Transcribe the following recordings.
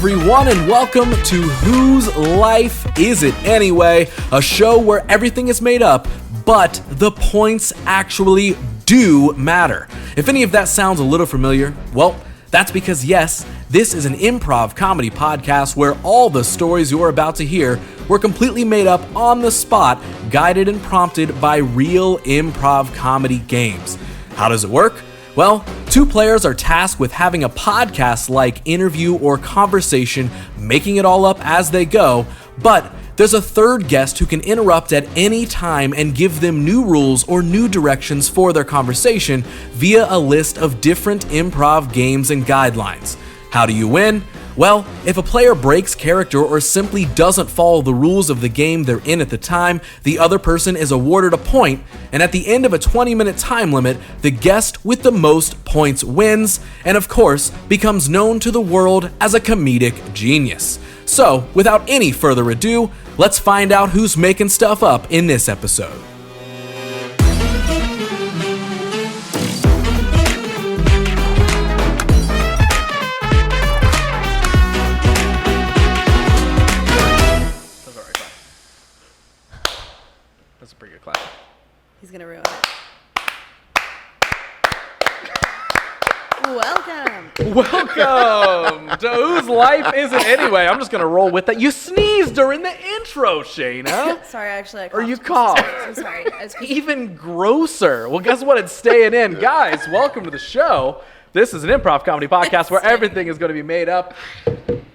everyone, and welcome to Whose Life Is It Anyway? A show where everything is made up, but the points actually do matter. If any of that sounds a little familiar, well, that's because yes, this is an improv comedy podcast where all the stories you're about to hear were completely made up on the spot, guided and prompted by real improv comedy games. How does it work? Well, two players are tasked with having a podcast-like interview or conversation, making it all up as they go, but there's a third guest who can interrupt at any time and give them new rules or new directions for their conversation via a list of different improv games and guidelines. How do you win? Well, if a player breaks character or simply doesn't follow the rules of the game they're in at the time, the other person is awarded a point, and at the end of a 20-minute time limit, the guest with the most points wins, and of course, becomes known to the world as a comedic genius. So, without any further ado, let's find out who's making stuff up in this episode. That's a pretty good clap. He's gonna ruin it. Welcome to Whose Life Is It Anyway? I'm just gonna roll with that. You sneezed during the intro, Shaena. Sorry, actually, I coughed. Or you coughed. I'm sorry. Even grosser. Well, guess what? It's staying in. Guys, welcome to the show. This is an improv comedy podcast where everything is going to be made up.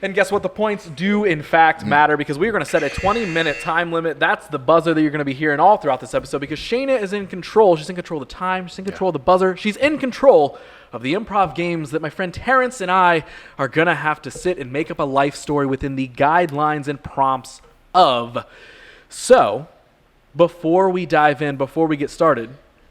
And guess what? The points do, in fact, matter because we're going to set a 20-minute time limit. That's the buzzer that you're going to be hearing all throughout this episode because Shaena is in control. She's in control of the time. She's in control of the buzzer. She's in control of the improv games that my friend Terrance and I are going to have to sit and make up a life story within the guidelines and prompts of. So, before we dive in, before we get started,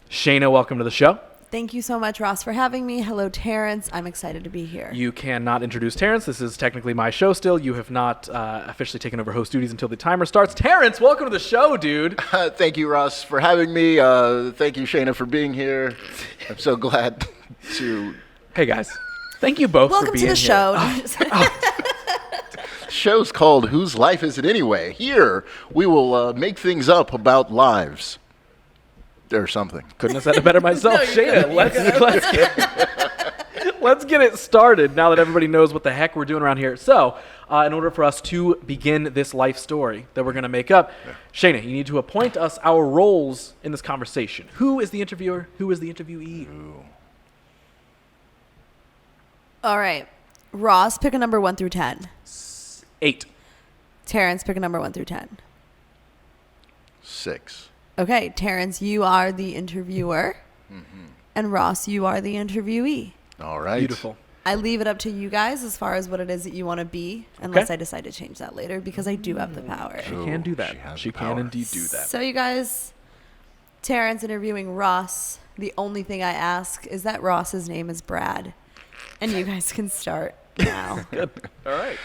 Shaena, welcome to the show. Thank you so much, Ross, for having me. Hello, Terrance. I'm excited to be here. You cannot introduce Terrance. This is technically my show still. You have not officially taken over host duties until the timer starts. Terrance, welcome to the show, dude. Thank you, Ross, for having me. Thank you, Shaena, for being here. I'm so glad to... Hey, guys. Thank you both Welcome for being here. Welcome to the show. Show's called Whose Life Is It Anyway? Here, we will make things up about lives. Or something. Couldn't have said it better myself. No, Shaena, let's get it started now that everybody knows what the heck we're doing around here. So, in order for us to begin this life story that we're going to make up, Shaena, you need to appoint us our roles in this conversation. Who is the interviewer? Who is the interviewee? Ooh. All right. Ross, pick a number 1 through 10. 8. Terrance, pick a number 1 through 10. 6. Okay, Terrance, you are the interviewer. Mm-hmm. And Ross, you are the interviewee. All right. Beautiful. I leave it up to you guys as far as what it is that you want to be, unless I decide to change that later, because I do have the power. She can do that. She can indeed do that. So you guys, Terrance interviewing Ross. The only thing I ask is that Ross's name is Brad. And you guys can start now. Good. All right.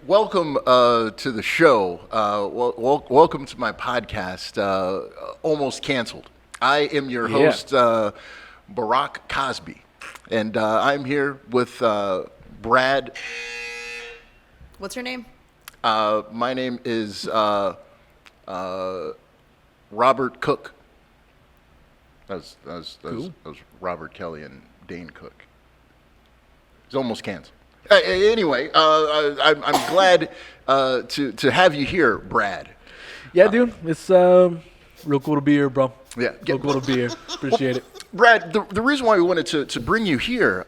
Welcome to the show. Welcome to my podcast, Almost Canceled. I am your host, Barack Cosby, and I'm here with Brad. What's your name? My name is Robert Cook. That was Robert Kelly and Dane Cook. It's Almost Canceled. Anyway, I'm glad to have you here, Brad. Yeah, dude. It's real cool to be here, bro. Yeah. Real cool to be here. Appreciate it. Brad, the reason why we wanted to bring you here,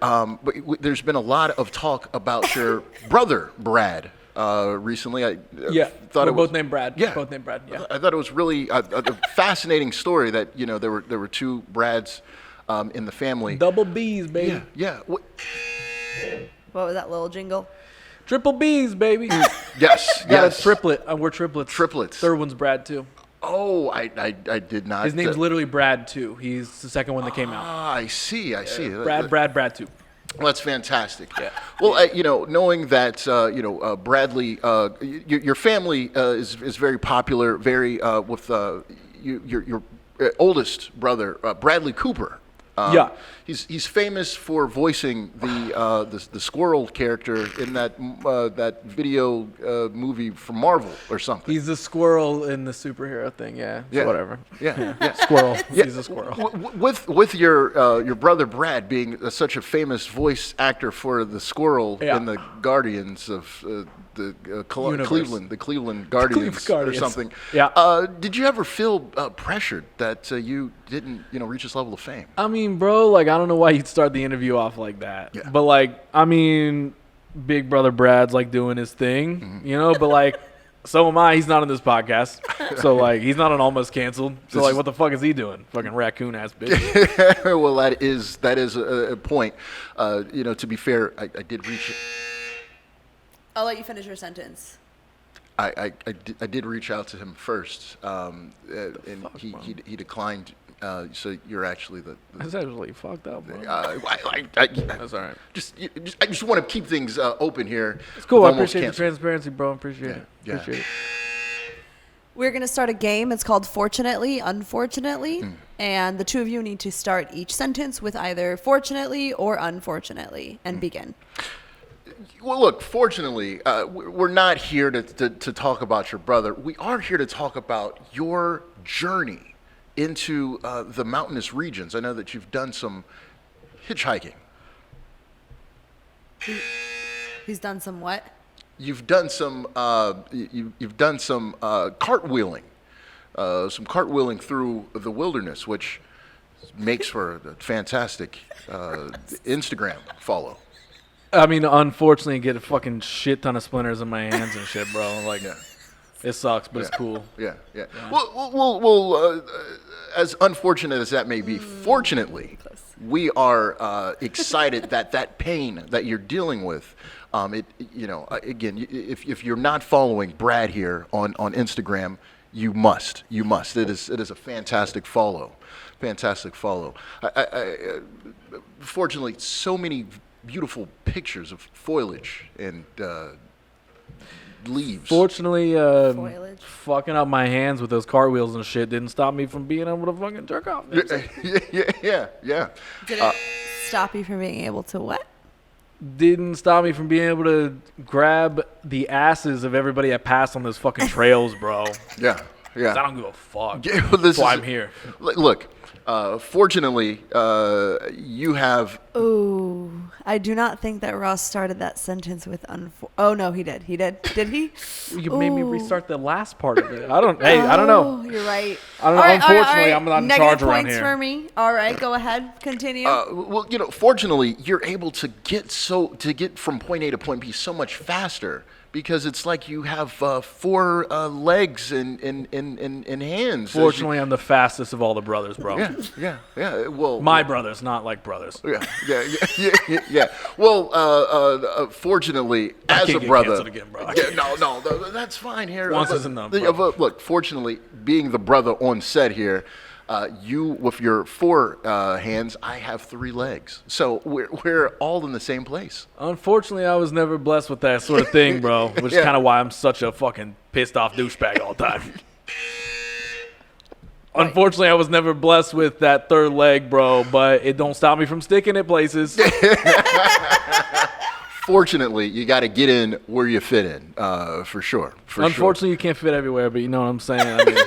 there's been a lot of talk about your brother, Brad, recently. I thought we're both named Brad. Yeah. Both named Brad, yeah. I thought it was really a fascinating story that, there were two Brads in the family. Double B's, baby. Yeah. What was that little jingle? Triple B's, baby. Yes. Yeah, it's triplet. We're triplets. Triplets. Third one's Brad, too. Oh, I did not. His name's literally Brad, too. He's the second one that came out. Ah, I see. Brad, too. Well, that's fantastic. Yeah. Well, knowing that, Bradley, your family is very popular, very with your oldest brother, Bradley Cooper. Yeah. He's famous for voicing the squirrel character in that video movie from Marvel or something. He's a squirrel in the superhero thing. Yeah. Yeah. Whatever. Yeah. Squirrel. Yeah. He's a squirrel. With your brother Brad being such a famous voice actor for the squirrel in the Guardians of the Cleveland Guardians or something. Yeah. Did you ever feel pressured that you didn't reach this level of fame? I mean, bro, like, I don't know why you'd start the interview off like that. Yeah. But, like, I mean, Big Brother Brad's, like, doing his thing, but, like, so am I. He's not on this podcast. So, like, he's not on Almost Canceled. So, like, what the fuck is he doing? Fucking raccoon-ass bitch. Well, that is a point. To be fair, I did reach... I'll let you finish your sentence. I did reach out to him first, and he declined. So you're actually the That's actually fucked up, bro. That's all right. I just want to keep things open here. It's cool. I appreciate the transparency, bro. Appreciate it. Yeah. Appreciate it. We're going to start a game. It's called Fortunately, Unfortunately. And the two of you need to start each sentence with either fortunately or unfortunately and begin. Well, look, fortunately, we're not here to talk about your brother. We are here to talk about your journey into the mountainous regions. I know that you've done some hitchhiking. He's done some what? You've done some you've done some cartwheeling, through the wilderness, which makes for a fantastic Instagram follow. I mean, unfortunately, I get a fucking shit ton of splinters in my hands and shit, bro. Like, it sucks, but it's cool. Yeah. Well, as unfortunate as that may be, fortunately, we are excited that pain that you're dealing with, again, if you're not following Brad here on Instagram, you must. It is a fantastic follow. Fortunately, so many beautiful pictures of foliage and leaves. Fortunately, Foliage. fucking up my hands with those cartwheels and shit didn't stop me from being able to fucking jerk off. Yeah. Did it stop you from being able to what? Didn't stop me from being able to grab the asses of everybody I passed on those fucking trails, bro. Yeah. I don't give a fuck. Yeah, well, That's why I'm here. Look, fortunately, you have... Ooh, I do not think that Ross started that sentence with Oh, no, he did. Did he? You made me restart the last part of it. I don't know. You're right. I don't know. Unfortunately, I'm not in Negative charge around points here. for me. All right, go ahead. Continue. Well, fortunately, you're able to get from point A to point B so much faster because it's like you have 4 legs and hands. Fortunately, I'm the fastest of all the brothers, bro. Yeah. Well, my brothers, not like brothers. Yeah. Well, fortunately, as a brother, again, bro. No, that's fine here. Once is enough, bro. Look, fortunately, being the brother on set here, you with your 4 hands, I have 3 legs, so we're all in the same place. Unfortunately, I was never blessed with that sort of thing, bro, which is kind of why I'm such a fucking pissed off douchebag all the time. Unfortunately, I was never blessed with that 3rd leg, bro, but it don't stop me from sticking it places. Fortunately, you got to get in where you fit in, for sure. Unfortunately, you can't fit everywhere, but you know what I'm saying. I mean,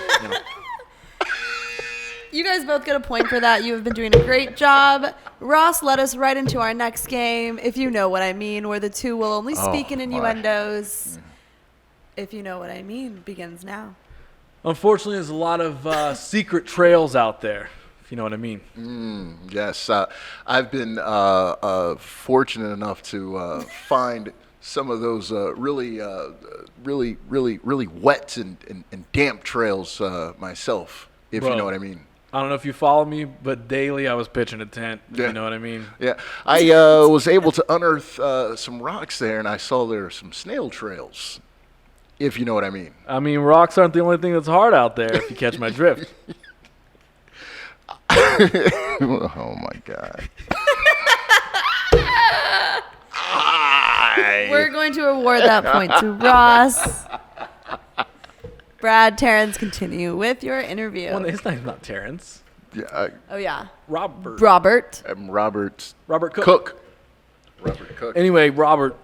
You guys both get a point for that. You have been doing a great job. Ross led us right into our next game, if you know what I mean, where the two will only speak in innuendos. If you know what I mean, begins now. Unfortunately, there's a lot of secret trails out there, if you know what I mean. Yes. I've been fortunate enough to find some of those really wet and damp trails myself, if you know what I mean. I don't know if you follow me, but daily I was pitching a tent. You know what I mean? Yeah. I was able to unearth some rocks there, and I saw there are some snail trails, if you know what I mean. I mean, rocks aren't the only thing that's hard out there, if you catch my drift. Oh, my God. We're going to award that point to Ross. Brad, Terrance, continue with your interview. Well, his name's not Terrance. Yeah. Oh yeah. Robert. I'm Robert Cook. Robert Cook. Anyway, Robert,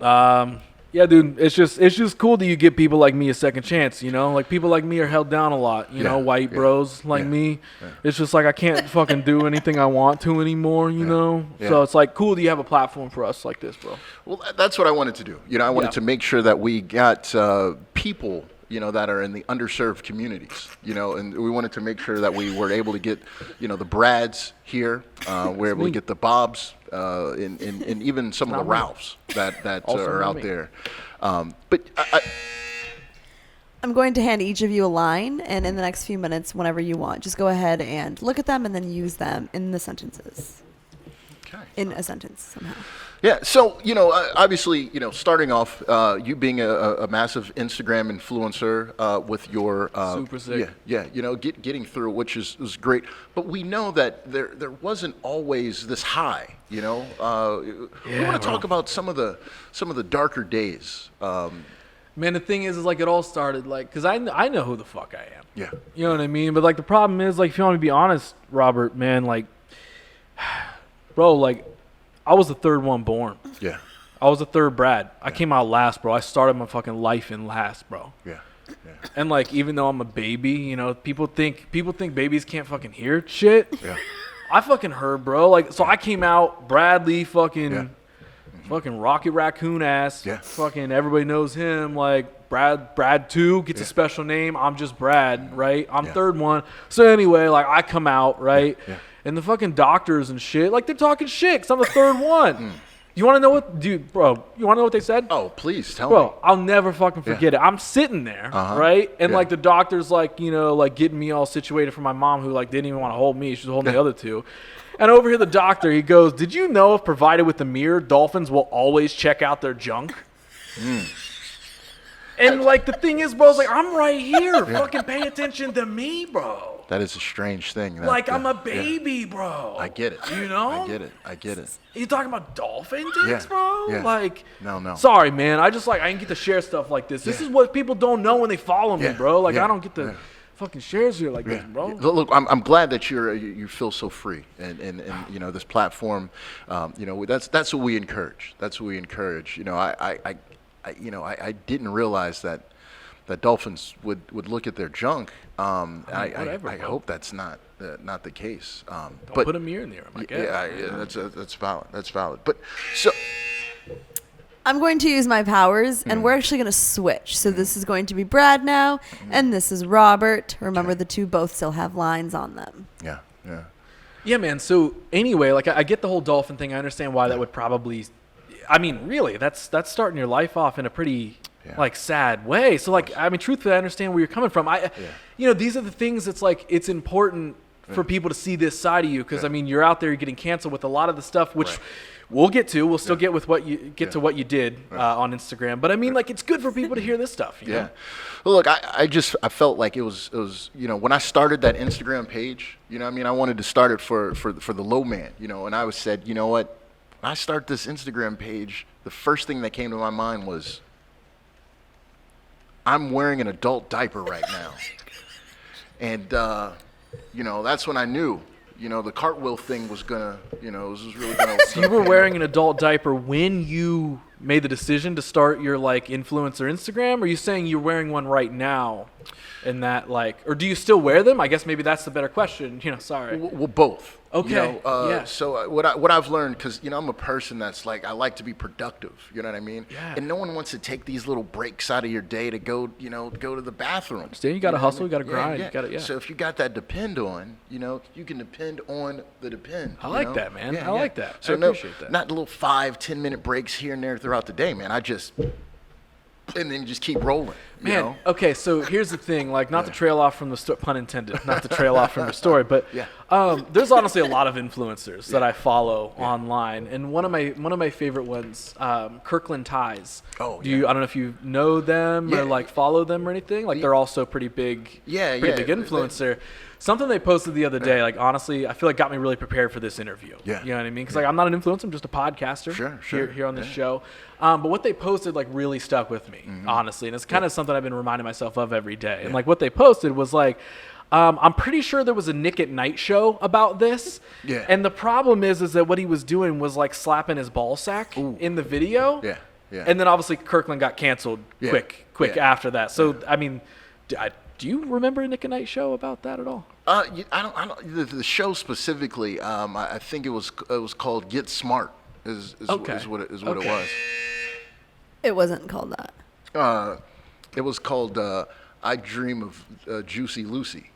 yeah, dude, it's just cool that you give people like me a second chance, you know? Like, people like me are held down a lot, you know, white bros like me. Yeah. It's just like I can't fucking do anything I want to anymore, you know? Yeah. So it's like cool that you have a platform for us like this, bro. Well, that's what I wanted to do. You know, I wanted to make sure that we got people, you know, that are in the underserved communities, you know, and we wanted to make sure that we were able to get, you know, the Brads here, we're able to get the Bobs, and even some of the Ralphs that are out there. But I'm going to hand each of you a line, and in the next few minutes, whenever you want, just go ahead and look at them and then use them in the sentences. Okay. In a sentence somehow. Yeah, so, you know, obviously, you know, starting off, you being a massive Instagram influencer with your... Super sick. Yeah, you know, getting through, which is great. But we know that there wasn't always this high, you know? We want to talk about some of the darker days. Man, the thing is like, it all started, like, because I know who the fuck I am. Yeah. You know what I mean? But, like, the problem is, like, if you want me to be honest, Robert, man, like, bro, like, I was the third one born. Yeah. I was the third Brad. I came out last, bro. I started my fucking life in last, bro. Yeah. And, like, even though I'm a baby, you know, people think babies can't fucking hear shit. Yeah. I fucking heard, bro. Like, so I came out Bradley fucking Rocket Raccoon ass. Yeah. Fucking everybody knows him. Like, Brad 2 gets a special name. I'm just Brad, right? I'm third one. So anyway, like, I come out, right? Yeah. And the fucking doctors and shit, like, they're talking shit because I'm the third one. You want to know what, dude, bro, you want to know what they said? Oh, please tell me. Bro, I'll never fucking forget it. I'm sitting there, right? And, like, the doctor's, like, you know, like, getting me all situated for my mom who, like, didn't even want to hold me. She was holding the other two. And over here, the doctor, he goes, did you know if provided with the mirror, dolphins will always check out their junk? And, like, the thing is, bro, it's like, I'm right here. Fucking pay attention to me, bro. That is a strange thing. Like, I'm a baby, bro. I get it. You know? I get it. You talking about dolphin dicks, bro? Yeah. Like, no. Sorry, man. I didn't get to share stuff like this. This is what people don't know when they follow me, bro. Like, I don't get to fucking shares here like this, bro. Look, I'm glad that you feel so free, and you know, this platform, you know, that's what we encourage. That's what we encourage. You know, I didn't realize that dolphins would look at their junk. I hope that's not the case. Don't but put a mirror in there, I guess. Yeah, that's valid. That's valid. But so I'm going to use my powers, and we're actually going to switch. So this is going to be Brad now, and this is Robert. Remember, the two both still have lines on them. Yeah, man. So anyway, like, I get the whole dolphin thing. I understand why that would probably. I mean, really, that's starting your life off in a pretty like sad way. So, like, I mean, truthfully, I understand where you're coming from. You know, these are the things. It's like it's important for people to see this side of you because I mean, you're out there, you're getting canceled with a lot of the stuff, which we'll get to. We'll still get with what you get to what you did on Instagram. But I mean, like, it's good for people to hear this stuff. You know? Well, look, I felt like it was you know, when I started that Instagram page, you know, I mean, I wanted to start it for the low man, you know, and I said, you know what, when I start this Instagram page, the first thing that came to my mind was, I'm wearing an adult diaper right now. And, you know, that's when I knew, you know, the cartwheel thing was gonna, you know, was really gonna. So you were wearing an adult diaper when you made the decision to start your, like, influencer Instagram? Or are you saying you're wearing one right now? And that, like, or do you still wear them? I guess maybe that's the better question. You know, sorry. Well, both. Okay. You know, So what I've learned, because, you know, I'm a person that's like, I like to be productive. You know what I mean? Yeah. And no one wants to take these little breaks out of your day to go to the bathroom. Understand? You got to hustle. You got to grind. Yeah. You got to, So if you got that depend on, you know, you can depend on the depend. I like that, man. I like that. So I appreciate that. Not little 5-10 minute breaks here and there throughout the day, man. And then just keep rolling. Man, you know? okay, so here's the thing, like, not to trail off from the pun intended, not to trail off from the story, but there's honestly a lot of influencers that I follow online, and one of my favorite ones, Kirkland Ties. I don't know if you know them or like follow them or anything. Like, they're also pretty big, big influencer. Something they posted the other day, like, honestly, I feel like got me really prepared for this interview. Yeah. You know what I mean? Because, like, I'm not an influencer. I'm just a podcaster here on this show. But what they posted, like, really stuck with me, honestly. And it's kind of something I've been reminding myself of every day. And, like, what they posted was, like, I'm pretty sure there was a Nick at Night show about this. Yeah. And the problem is that what he was doing was like slapping his ball sack in the video. Yeah. Yeah. And then obviously Kirkland got canceled quick after that. So I mean, do you remember a Nick at Night show about that at all? I don't. The show specifically, I think it was called Get Smart. Is what it was. It wasn't called that. It was called I Dream of Juicy Lucy.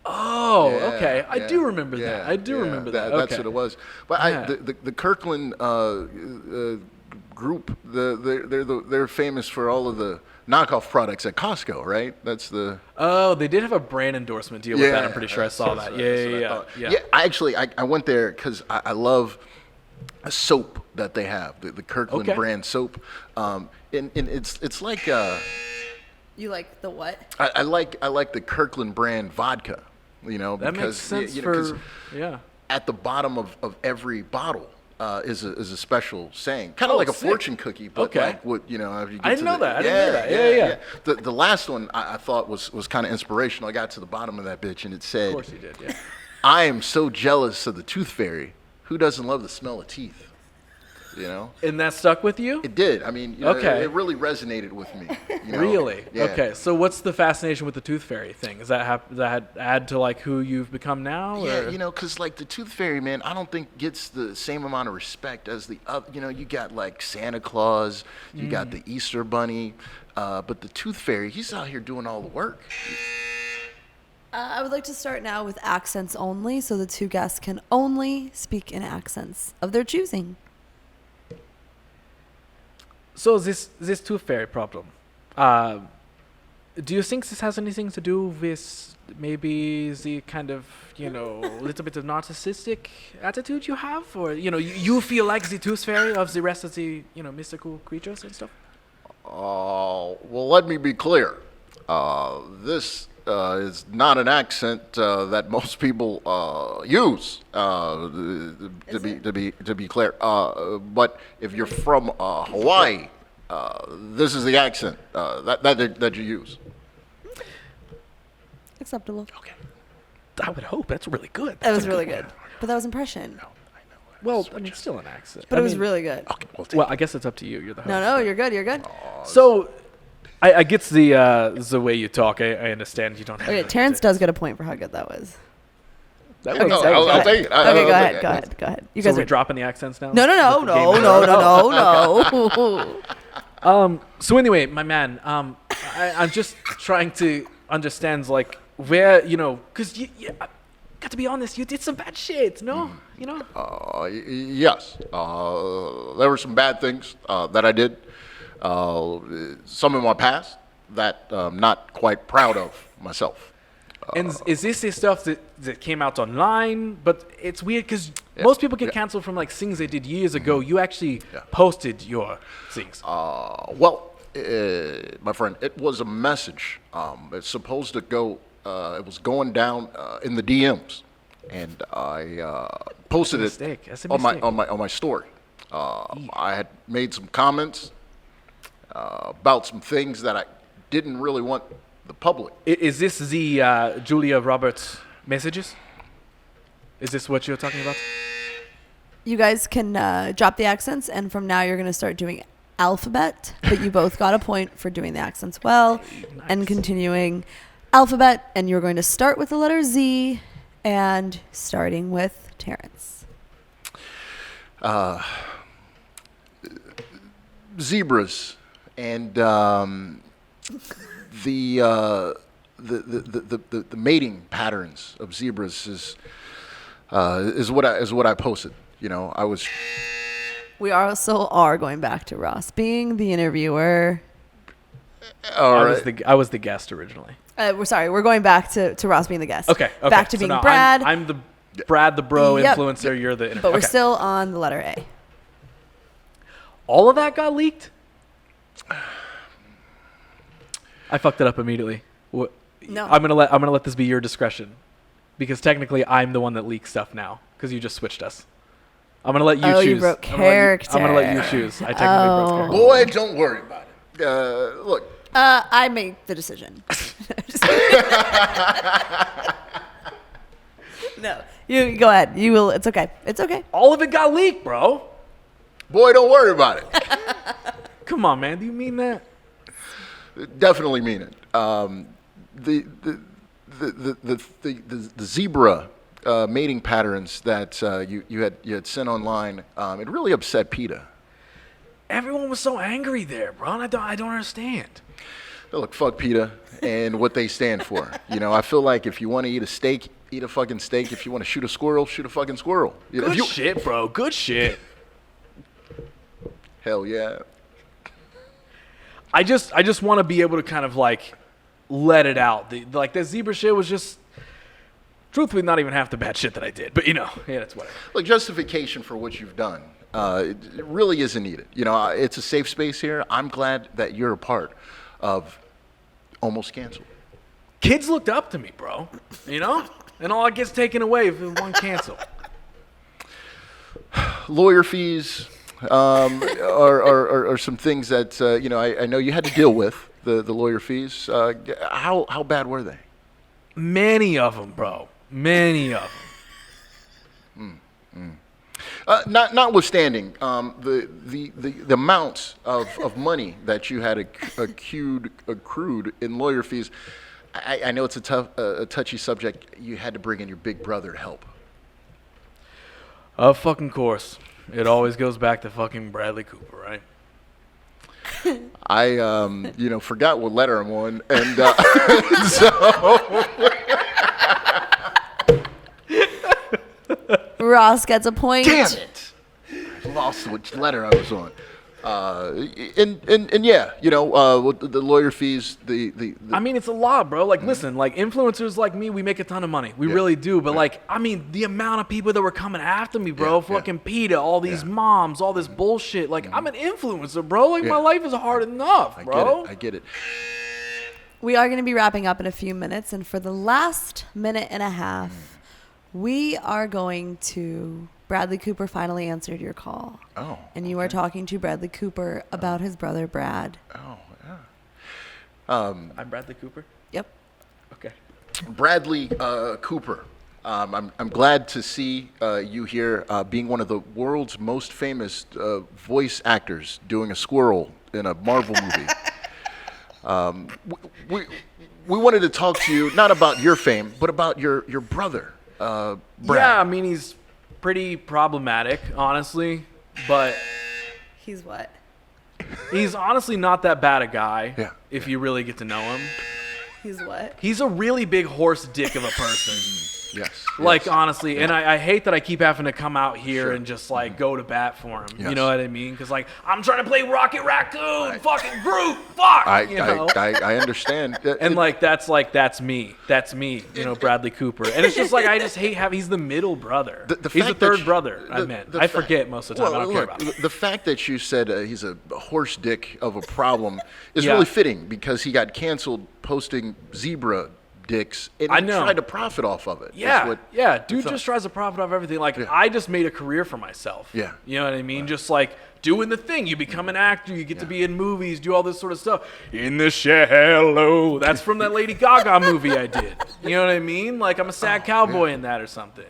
Oh, Yeah, okay. I yeah, do remember that. yeah, I do yeah, remember that. That's Okay. what it was. But the Kirkland group, they're famous for all of the knockoff products at Costco, right? That's the. Oh, they did have a brand endorsement deal with that. I'm pretty sure I saw that. Yeah. I went there because I love a soap that they have, the Kirkland brand soap, and it's like. You like the what? I like the Kirkland brand vodka, That makes sense at the bottom of every bottle is a special saying, kind of like a fortune cookie, but like what you get I didn't know that. I didn't know that. Yeah. The last one I thought was kind of inspirational. I got to the bottom of that bitch and it said, Of course you did. Yeah. "I am so jealous of the tooth fairy. Who doesn't love the smell of teeth?" And that stuck with you? It did. I mean, it really resonated with me. Really? Yeah. Okay. So what's the fascination with the Tooth Fairy thing? Does that add to like who you've become now? Yeah, or? because like the Tooth Fairy, man, I don't think gets the same amount of respect as the other. You got like Santa Claus, you got the Easter Bunny, but the Tooth Fairy, he's out here doing all the work. I would like to start now with accents only, so the two guests can only speak in accents of their choosing. So this Tooth Fairy problem, do you think this has anything to do with maybe the kind of, little bit of narcissistic attitude you have? Or, you feel like the Tooth Fairy of the rest of the, mystical creatures and stuff? Well, let me be clear. This is not an accent that most people use. To be clear, but if you're from Hawaii, this is the accent that you use. Acceptable. Okay. I would hope. That's really good. That was really good. But that was impression. Well, I mean, it's still an accent. But it was really good. Okay, well, I guess it's up to you. You're the host. No, you're good. You're good. So, I get the way you talk. I understand you don't have. Okay, Terrance does get a point for how good that was. That Okay, was. I'll take it. Okay, go ahead. You So guys we're are dropping the accents now. No. So anyway, my man, I'm just trying to understand, like, where, because you got to be honest, you did some bad shit, no? Yes. There were some bad things that I did. Some in my past that I'm not quite proud of myself. And is this the stuff that came out online? But it's weird because most people get canceled from like things they did years ago. You actually posted your things. Well, my friend, it was a message. It's supposed to go. It was going down in the DMs, and I posted it on my story. I had made some comments about some things that I didn't really want the public. Is this the Julia Roberts messages? Is this what you're talking about? You guys can drop the accents, and from now you're going to start doing alphabet, but you both got a point for doing the accents well. Nice. And continuing alphabet, and you're going to start with the letter Z and starting with Terrance. Zebras and the mating patterns of zebras is what I posted. I was. We also are going back to Ross being the interviewer. I was the guest originally. We're going back to Ross being the guest. Okay. Back to so being no, Brad. I'm the Brad, the bro influencer. You're the interviewer. But we're still on the letter A. All of that got leaked? I fucked it up immediately. No. I'm gonna let this be your discretion, because technically I'm the one that leaks stuff now because you just switched us. I'm gonna let you choose. You broke character. I'm gonna let you choose. I technically broke character. Boy, don't worry about it. Look. I made the decision. No, you go ahead. You will. It's okay. It's okay. All of it got leaked, bro. Boy, don't worry about it. Come on, man. Do you mean that? Definitely mean it. The zebra mating patterns that you had sent online, it really upset PETA. Everyone was so angry there, bro. And I don't understand. Look, fuck PETA and what they stand for. You know, I feel like if you want to eat a steak, eat a fucking steak. If you want to shoot a squirrel, shoot a fucking squirrel. Good shit, bro. Good shit. Hell yeah. I just want to be able to kind of like let it out. The zebra shit was just, truthfully, not even half the bad shit that I did. But yeah, that's whatever. Look, justification for what you've done, it really isn't needed. You know, it's a safe space here. I'm glad that you're a part of Almost Canceled. Kids looked up to me, bro. You know, and all it gets taken away if one cancel. Lawyer fees. Are some things that I know you had to deal with the lawyer fees. How bad were they? Many of them, bro. Many of them. Notwithstanding the amount of money that you had accrued in lawyer fees, I know it's a touchy subject. You had to bring in your big brother to help. Of fucking course. It always goes back to fucking Bradley Cooper, right? I, forgot what letter I'm on, and Ross gets a point. Damn it! I lost which letter I was on. And yeah, with the lawyer fees, I mean, it's a lot, bro. Like, listen, like influencers like me, we make a ton of money. We really do. But the amount of people that were coming after me, bro, fucking PETA, all these moms, all this bullshit. Like, I'm an influencer, bro. Like, my life is hard enough, bro. I get it. We are going to be wrapping up in a few minutes. And for the last minute and a half, we are going to... Bradley Cooper finally answered your call. Oh. And you are talking to Bradley Cooper about his brother, Brad. Oh, yeah. I'm Bradley Cooper? Yep. Okay. Bradley Cooper. I'm glad to see you here being one of the world's most famous voice actors doing a squirrel in a Marvel movie. We wanted to talk to you, not about your fame, but about your brother, Brad. Yeah, I mean, he's pretty problematic, honestly, but He's what? he's honestly not that bad a guy if Yeah. you really get to know him. He's what? He's a really big horse dick of a person. Yes. Like, yes. honestly, and I hate that I keep having to come out here Sure. and just, like, go to bat for him. Yes. You know what I mean? Because, like, I'm trying to play Rocket Raccoon, fucking Groot, fuck, you know? I understand. And, that's me. That's me, Bradley Cooper. And it's just, like, I just hate having, he's the middle brother. He's the third brother, I forget most of the time. I don't care about him. The fact that you said he's a horse dick of a problem is really fitting because he got canceled posting zebra dicks and I he know. tried to profit off of it. Yeah, dude just tries to profit off everything. Like, I just made a career for myself. Yeah. You know what I mean? Just like doing the thing. You become an actor, you get to be in movies, do all this sort of stuff. In the shallow. That's from that Lady Gaga movie I did. You know what I mean? Like, I'm a sad cowboy in that or something.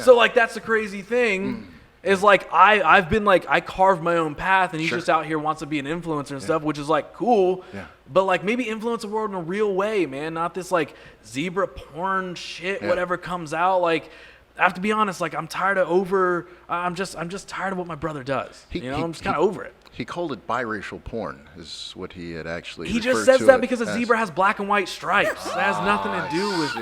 So like that's the crazy thing. Is like I've been like I carved my own path and he's just out here wants to be an influencer and stuff, which is like cool. Yeah. But like maybe influence the world in a real way, man. Not this like zebra porn shit, whatever comes out. Like I have to be honest, like I'm just tired of what my brother does. I'm just kinda over it. He called it biracial porn, is what he had actually He just referred says to that it because a as. zebra has black and white stripes. That has nothing to do with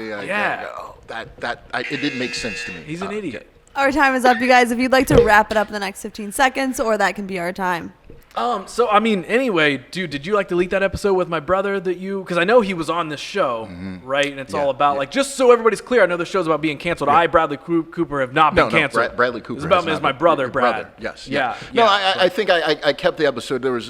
It didn't make sense to me. He's an idiot. Our time is up, you guys. If you'd like to wrap it up in the next 15 seconds, or that can be our time. So I mean, anyway, dude, did you like delete that episode with my brother because I know he was on this show, right? And it's all about like, just so everybody's clear, I know the show's about being canceled. I, Bradley Cooper, have not been canceled. Bradley Cooper. It's about my brother, Brad. Yes. Yeah. No, I think I kept the episode. There was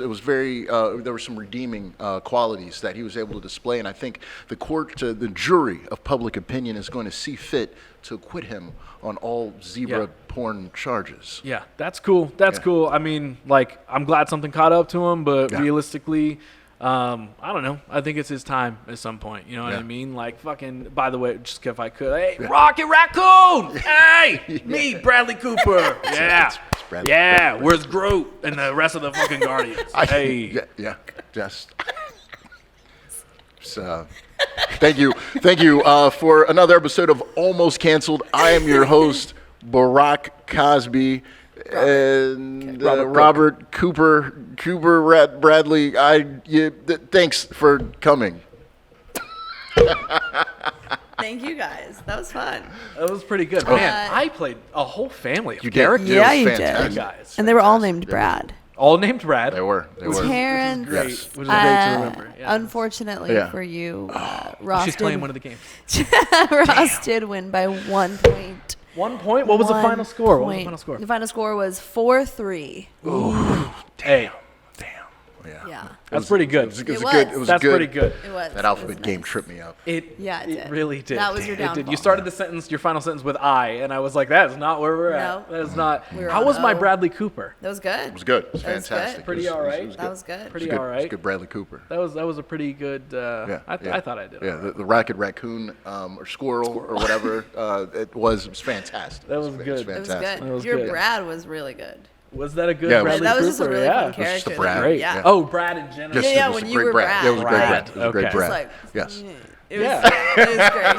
some redeeming qualities that he was able to display, and I think the jury of public opinion is going to see fit to acquit him on all zebra porn charges. Yeah, that's cool. That's cool. I mean, like, I'm glad something caught up to him, but realistically, I don't know. I think it's his time at some point. You know what I mean? Like, fucking, by the way, just if I could, hey, Rocket Raccoon! Hey! Me, Bradley Cooper! Yeah. It's Bradley. Where's Groot and the rest of the fucking Guardians? Hey. Just. So, thank you for another episode of Almost Canceled. I am your host, Barack Cosby, and Robert Cooper Bradley. Thanks for coming. Thank you guys. That was fun. That was pretty good. Man, I played a whole family of You did. characters. Yeah, you fantastic. did. Guys. And they were all named Brad. All named Brad. They were. Terrance. Great. Yes. Which is great to remember. Yeah. Unfortunately for you, Ross She's did, playing one of the games. Ross did win by 1 point. 1 point? What was the final score? What was the final score? The final score was 4-3. Hey, Yeah. that's pretty good. It was was. good. That's pretty good. It was. That alphabet It was game nice. tripped me up. It did. really did. That was your It did. downfall. You started the sentence, your final sentence with I, and I was like, that is not where we're at. No. That is not. We were How on was my O. Bradley Cooper? That was good. It was good. It was That was fantastic. good. Pretty all right. That was good. Pretty Good. all It was right. good, Bradley Cooper. That was a pretty good. I thought I did. Yeah, all right. the Rocket Raccoon or Squirrel or whatever it was fantastic. That was It good. It was fantastic. good. was Your good. Brad was really good. Was that a good Yeah, Bradley that was Cooper? just a really yeah. fun character. Just a Brad. Great. Yeah. Oh, Brad in general. Just, Yeah, it was when a you great were Brad. Brad. It was a great Brad. Brad. It was a great Okay. Brad. Like, Yes. It was, Yeah. it was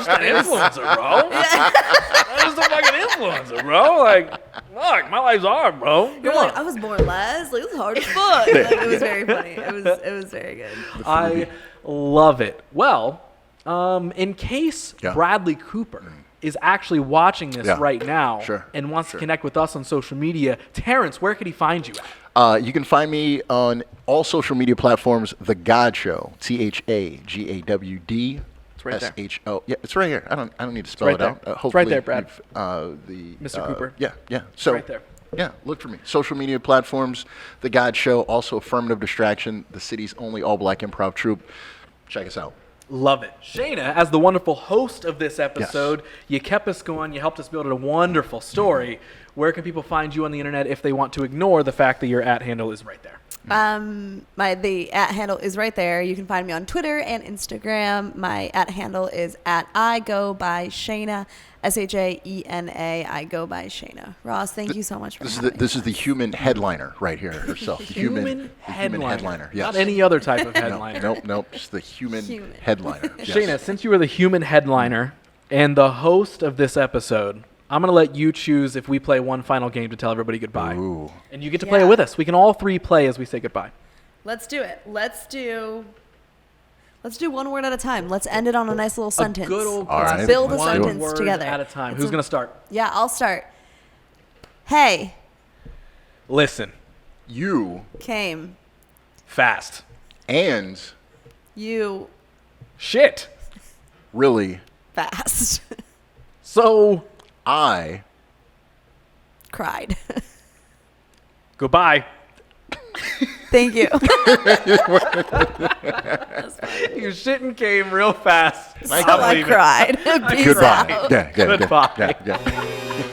great. An influencer, bro. That was the fucking influencer, bro. Like, look, my life's hard, bro. You're Come like, on. I was born last. Like, it was hard as fuck. Like, it was very funny. It was very good. I love it. Well, in case Yeah. Bradley Cooper is actually watching this Yeah. right now Sure. and wants to Sure. connect with us on social media, Terrance, where could he find you at? You can find me on all social media platforms. The God Show. THAGAWD. It's right there. SHO. Yeah, it's right here. I don't need to spell right it there. out. It's right Hopefully there, Brad. Mr. Cooper. Yeah. So right there. Yeah, look for me. Social media platforms. The God Show. Also, Affirmative Distraction. The city's only all-black improv troupe. Check us out. Love it. Shayna, as the wonderful host of this episode, you kept us going. You helped us build a wonderful story. Where can people find you on the internet if they want to ignore the fact that your @ handle is right there? The @ handle is right there. You can find me on Twitter and Instagram. My @ handle is I go by Shaena, SHAENA. I go by Shaena. Ross, thank you so much for having me. This is the human headliner right here herself. The human headliner. Yes. Not any other type of headliner. Nope. Just the human headliner. Yes. Shayna, since you were the human headliner and the host of this episode, I'm going to let you choose if we play one final game to tell everybody goodbye. Ooh. And you get to play it with us. We can all three play as we say goodbye. Let's do it. Let's do one word at a time. Let's end it on a nice little sentence. A good old All right. classic Build a one sentence word together. at a time. It's Who's going to start? Yeah, I'll start. Hey, Listen. You came. Fast. and You Shit. really fast. So, I Cried. goodbye. Thank you. You shit and came real fast. So I cried. Peace goodbye. out. Yeah. Goodbye. Yeah.